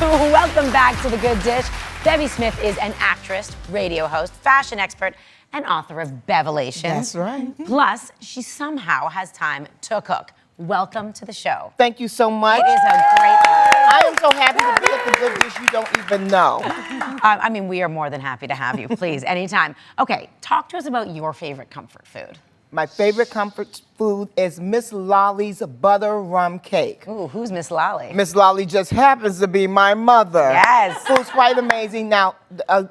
Welcome back to The Good Dish. Bevy Smith is an actress, radio host, fashion expert, and author of Bevelations. That's right. Plus, she somehow has time to cook. Welcome to the show. Thank you so much. It is a great honor. I am so happy to be at The Good Dish you don't even know. I mean, we are more than happy to have you. Please, anytime. Okay, talk to us about your favorite comfort food. My favorite comfort food is Miss Lolly's butter rum cake. Ooh, who's Miss Lolly? Miss Lolly just happens to be my mother. Yes. Who's quite amazing. Now,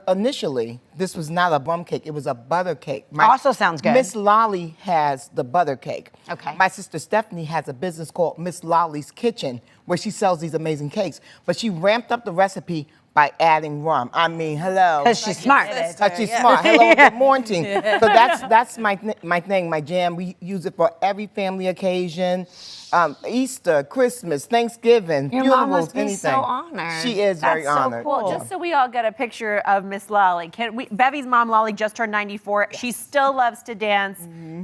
initially, this was not a rum cake. It was a butter cake. Also sounds good. Miss Lolly has the butter cake. Okay. My sister Stephanie has a business called Miss Lolly's Kitchen, where she sells these amazing cakes. But she ramped up the recipe by adding rum. I mean, hello. Because she's smart. Because she's smart. Hello, good morning. So that's my thing, my jam. We use it for every family occasion. Easter, Christmas, Thanksgiving, Your funerals, mom must be anything. so honored. She is very honored. Well, just so we all get a picture of Miss Lolly, Bevy's mom, Lolly, just turned 94. She still loves to dance.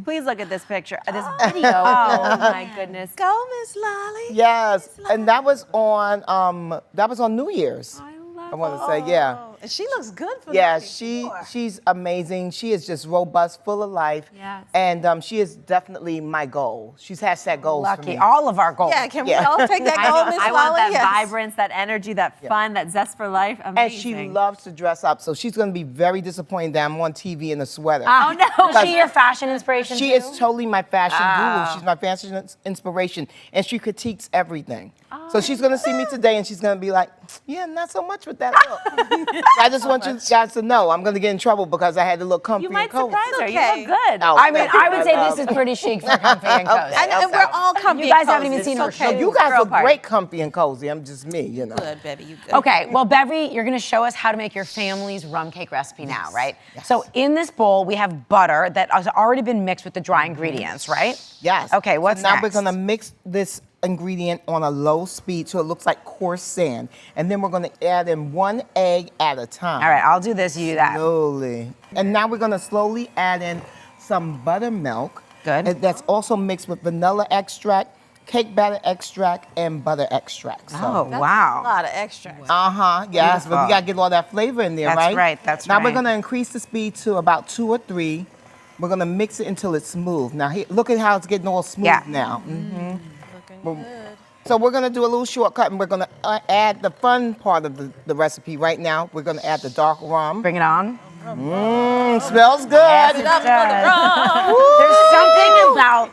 Please look at this picture, this video. Oh my goodness. Go, Miss Lolly. Yes, and that was on New Year's. I want to say, yeah. And she looks good for Yeah, 94. she's amazing. She is just robust, full of life. Yes. And she is definitely my goal. She's hashtag goals for Lucky. me. All of our goals. Yeah, can we all take that I goal, know. Miss I Lolly? want that Yes. vibrance, that energy, that fun, that zest for life. Amazing. And she loves to dress up, so she's going to be very disappointed that I'm on TV in a sweater. Oh no. Is she your fashion inspiration She too? is totally my fashion guru. She's my fashion inspiration, and she critiques everything. So she's gonna see me today, and she's gonna be like, "Yeah, not so much with that look." I just want you guys to know I'm gonna get in trouble because I had to look comfy You might and cozy. surprise her. Okay. You look good. Oh, I mean, thank you, I would say love. this is pretty chic for comfy and cozy. And we're all comfy. You guys and haven't even cozy. seen her It's okay. shoes. You guys Girl are party. great, comfy and cozy. I'm just me, you know. Good, baby, you good. Okay, well, Bevy, you're gonna show us how to make your family's rum cake recipe now, right? So in this bowl, we have butter that has already been mixed with the dry ingredients, right? Yes. Okay, what's so now next? we're gonna mix this ingredient on a low speed so it looks like coarse sand, and then we're gonna add in 1 egg at a time. All right, I'll do this, you do that. Slowly. And now we're gonna slowly add in some buttermilk. Good. And that's also mixed with vanilla extract, cake batter extract, and butter extract. So. Oh, That's wow. a lot of extracts. Yes, but Beautiful. we gotta get all that flavor in there, That's right? right, that's now right. we're gonna increase the speed to about 2 or 3. We're gonna mix it until it's smooth. Now, look at how it's getting all smooth Yeah. now. Looking good. So we're gonna do a little shortcut, and we're gonna add the fun part of the recipe right now. We're gonna add the dark rum. Bring it on. Smells good. Yes, it does. There's something about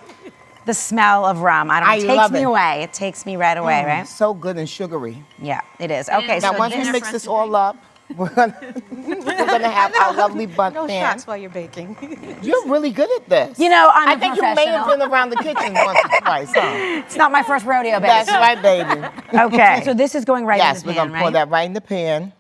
the smell of rum. I don't know, I it takes love me it. away. It takes me right away, right? So good and sugary. Yeah, it is. Okay, Now, so once we this- mix this all up, we're gonna have our lovely bun No pan. shots while you're baking. You're really good at this. You know, I'm I a think you may have professional. been around the kitchen once or twice, huh? It's not my first rodeo, baby. That's right, baby. Okay, so this is going right Yes, in we're the pan, gonna pour right? that right in the pan.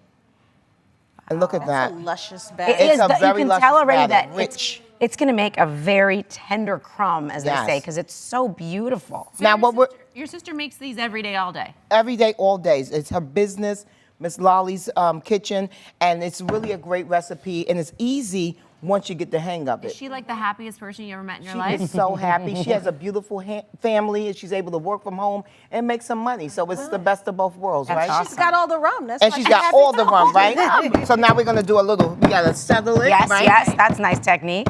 And look at That's that. a luscious It bag. is. a You very can luscious tell already batter, that rich. it's going to make a very tender crumb, as they Yes. say, because it's so beautiful. Now, what we're Your sister makes these every day, all day. every day, all days. It's her business, Miss Lolly's kitchen, and it's really a great recipe, and it's easy once you get the hang of it. Is she like the happiest person you ever met in your She life? is so happy. She has a beautiful family, and she's able to work from home and make some money. So it's the best of both worlds, right? awesome. She's got all the rum. That's And why she's got happy all the too. rum, right? So now we're gonna do a little. We gotta settle it, Yes, right? yes, that's nice technique.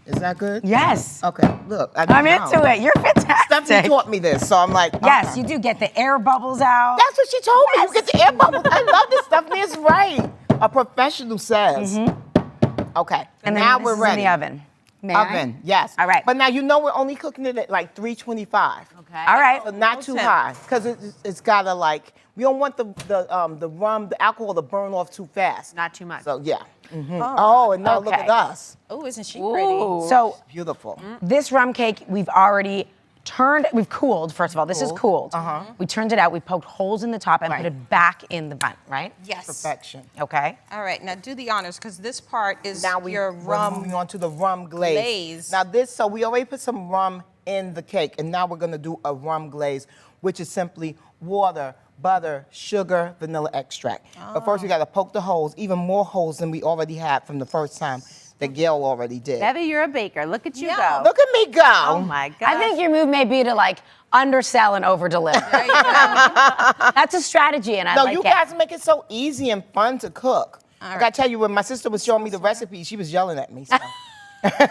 Is that good? Yes. Okay. Look, I'm into it. You're Stephanie fantastic. taught me this, so I'm like, Yes, you do get the air bubbles out. That's what she told me. You get the air bubbles. I love this. Stephanie is right. A professional says. Okay. And then now this we're is ready. in the oven. May I? Oven, yes. All right. But now you know we're only cooking it at like 325. Okay. All right. So not too high, because it's gotta like, we don't want the rum, the alcohol to burn off too fast. Not too much. So yeah. Oh, and now look Okay. at us. Oh, isn't she pretty? So Beautiful. this rum cake, we've cooled, first of all. This is cooled. We turned it out, we poked holes in the top and put it back in the bun, right? Yes. Perfection. Okay. All right, now do the honors, because this part is Now your we're rum. moving on to the rum glaze. glaze. Now so we already put some rum in the cake, and now we're gonna do a rum glaze, which is simply water, butter, sugar, vanilla extract. But first we gotta poke the holes, even more holes than we already had from the first time. that Gail already did. Bevy, you're a baker. Look at you Yeah. go. Look at me go. Oh my God. I think your move may be to like undersell and overdeliver. That's a strategy, and I No, like you it. guys make it so easy and fun to cook. I right. gotta tell you, when my sister was showing me the recipe, she was yelling at me. So.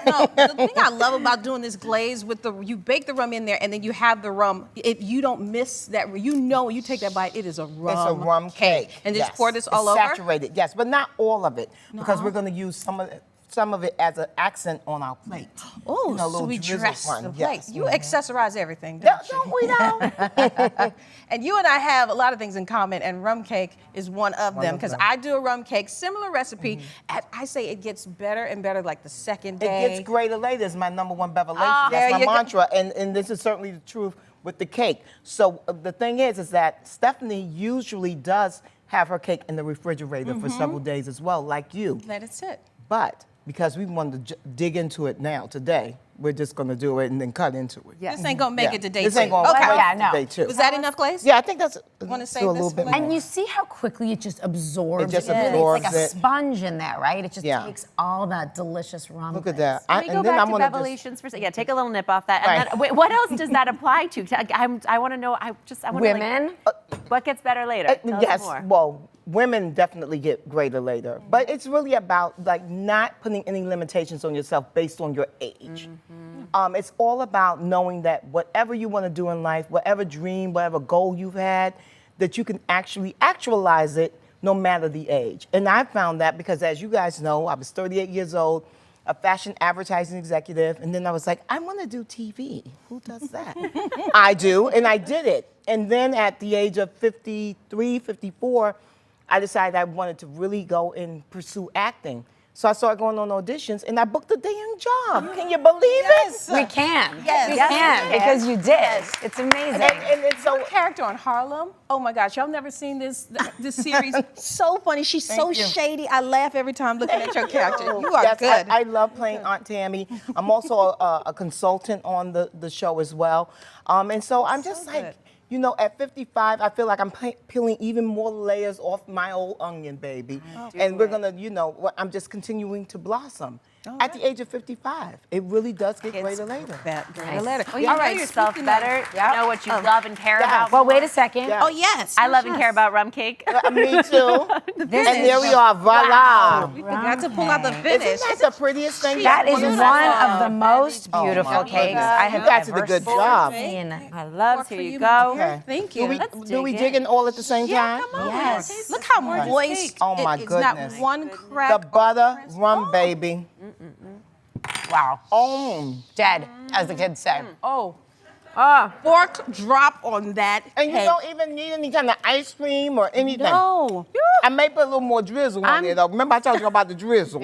No, the thing I love about doing this glaze with you bake the rum in there and then you have the rum. If you don't miss that, you know when you take that bite, it is a rum. It's a rum cake. And yes. just pour this all it's over. saturated, yes, but not all of it, because we're gonna use some of it as an accent on our plate. Oh, You know, a so little we drizzle dress fun, the plate. yes. You accessorize everything, don't you? Don't we know? And you and I have a lot of things in common, and rum cake is one of them. of Because them. I do a rum cake, similar recipe. And I say it gets better and better like the second day. It gets greater later is my #1 bevelation. there That's my you go. mantra, and this is certainly the truth with the cake. So the thing is that Stephanie usually does have her cake in the refrigerator for several days as well, like you. Let it sit. But because we wanted to dig into it now, today, we're just gonna do it and then cut into it. Yeah. This ain't gonna make Yeah. it to day This two. ain't gonna Okay. make Yeah, it no. to day 2. Was that enough glaze? Yeah, I think that's Wanna do save a this little for bit later? more. And you see how quickly it just absorbs. It just in. absorbs It's like a it. sponge in there, right? It just Yeah. takes all that delicious rum. Look at glaze. that. Can we go and then back I'm to gonna just, bevelations for a second? Yeah, take a little nip off that. And Right. then, wait, what else does that apply to? I want to know. I want Women. what gets better later? Tell us yes, more. well, women definitely get greater later, but it's really about like not putting any limitations on yourself based on your age. It's all about knowing that whatever you want to do in life, whatever dream, whatever goal you've had, that you can actually actualize it no matter the age. And I found that because, as you guys know, I was 38 years old, a fashion advertising executive, and then I was like, I want to do TV. Who does that? I do, and I did it. And then at the age of 53, 54, I decided I wanted to really go and pursue acting. So I started going on auditions, and I booked a damn job. Can you believe Yes. We can. Yes. We Yes, can, we can. because you did. It's amazing. it? And it's so Character on Harlem. Oh my gosh, y'all never seen this series? So funny. She's so Thank you. shady. I laugh every time looking at your character. You are yes, good. I love playing Aunt Tammy. I'm also a consultant on the show as well. And so I'm just So like, good. you know, at 55, I feel like I'm peeling even more layers off my old onion, baby. And we're gonna, you know, I'm just continuing to blossom. At the age of 55, it really does get greater later. Greater later. Well, you All know right, yourself speaking better. of- You know what you love and care Yeah. about. Well, wait a second. Yeah. Oh yes. I love and care about rum cake. Me too. This And is there we are, voila. We forgot to pull out the finish. Isn't that the prettiest thing? That is Beautiful. one of the most Oh, my beautiful cakes goodness. I have You guys did a ever good job. seen. I love. Work Here for you you, go. my dear. Okay. Thank Do you. we, Let's do we dig dig in all at the same time? Come on. Yes. Look how moist. Oh, my It's goodness. not one The crack. butter rum, baby. Wow. Oh. Dead, as the kids say. Oh. Fork drop on that. And you cake. don't even need any kind of ice cream or anything. No. I may put a little more drizzle on there, though. Remember I told you about the drizzle?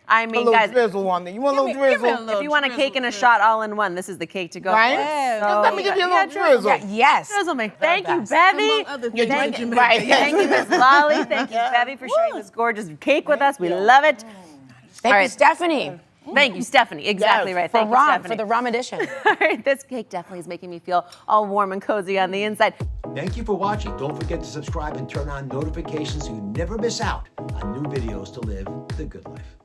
I A mean, little guys, drizzle on there. You want a little Give me a drizzle? little if you want a cake drizzle, and a shot all in one, this is the cake to go. Right? Yeah. Just let me give you a little drizzle. Yeah, yes. Drizzle me. Thank you, best. Bevy. Among other things Thank that you you, made. Right. Thank you, Miss Lolly. Thank you, Bevy, for sharing this gorgeous cake with us. We love it. Thank All you, right. Stephanie, Thank you, Stephanie. Exactly Yes, right. for Thank you, rum, Stephanie. for the rum edition. All right, this cake definitely is making me feel all warm and cozy on the inside. Thank you for watching. Don't forget to subscribe and turn on notifications so you never miss out on new videos to live the good life.